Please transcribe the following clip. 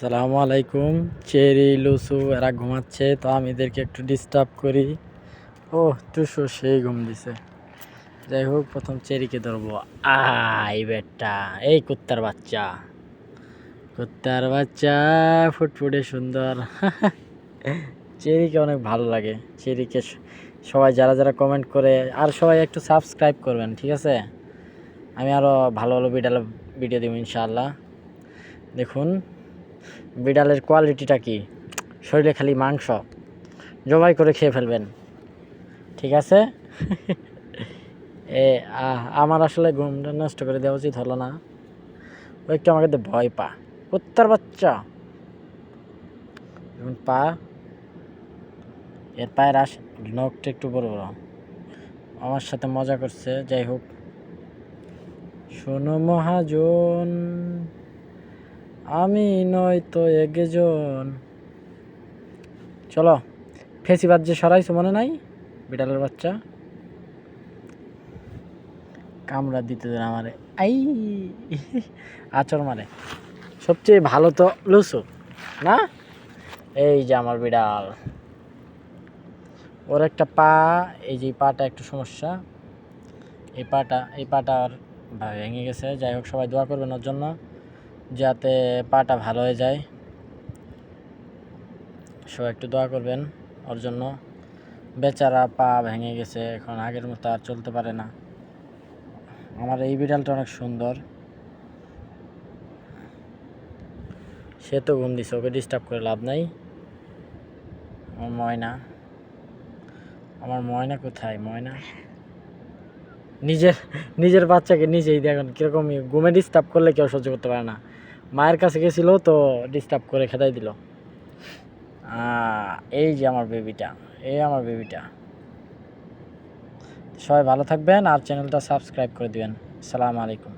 সালামু আলাইকুম। চেরি লুসু এরা ঘুমাচ্ছে, তো আমি এদেরকে একটু ডিস্টার্ব করি। ও টুসু সেই ঘুম দিছে। যাই হোক, প্রথম চেরিকে ধরবো। আই বেটা, এই কুত্তার বাচ্চা, কুত্তার বাচ্চা ফুটফুটে সুন্দর। চেরিকে অনেক ভালো লাগে। চেরিকে সবাই যারা যারা কমেন্ট করে, আর সবাই একটু সাবস্ক্রাইব করবেন, ঠিক আছে? আমি আরও ভালো ভালো ভিডিও দেবো ইনশাআল্লাহ। দেখুন বিড়ালের কোয়ালিটিটা কি, শরীরে খালি মাংস, জবাই করে খেয়ে ফেলবেন, ঠিক আছে? আমার আসলে ঘুমটা নষ্ট করে দেওয়া উচিত হলো না। ও একটু আমাকে ভয় পা, কুত্তার বাচ্চা। এখন পা, এর পায়ের নখটা একটু বড় বড়, আমার সাথে মজা করছে। যাই হোক, শোনো মহাজন, আমি নয় তো একজন। চলো, ফেসিবাদ যে সরাইছো মনে নাই? বিড়ালের বাচ্চা, কামড়া দিতে দেন আমারে, আই আচর মারে। সবচেয়ে ভালো তো লুসু না? এই যে আমার বিড়াল, ওর একটা পা, এই যে পাটা একটু সমস্যা, এই পাটা আর ভেঙে গেছে। যাই হোক, সবাই দোয়া করবেন ওর জন্য, যাতে পাটা ভালো হয়ে যায়। সবাই একটু দোয়া করবেন ওর জন্য। বেচারা পা ভেঙে গেছে, এখন আগের মতো আর চলতে পারে না। আমার এই বিড়ালটা অনেক সুন্দর। সে তো ঘুম দিছে, ওকে ডিস্টার্ব করে লাভ নাই। আমার ময়না কোথায়? ময়না নিজের বাচ্চাকে নিজেই দেখুন কিরকম ঘুমে ডিস্টার্ব করলে কেউ সহ্য করতে পারে না। মায়ের কাছে গেছিল তো ডিস্টার্ব করে খেদাই দিল। এই যে আমার বেবিটা, আমার বেবিটা। সবাই ভালো থাকবেন আর চ্যানেলটা সাবস্ক্রাইব করে দিবেন। আসসালামু আলাইকুম।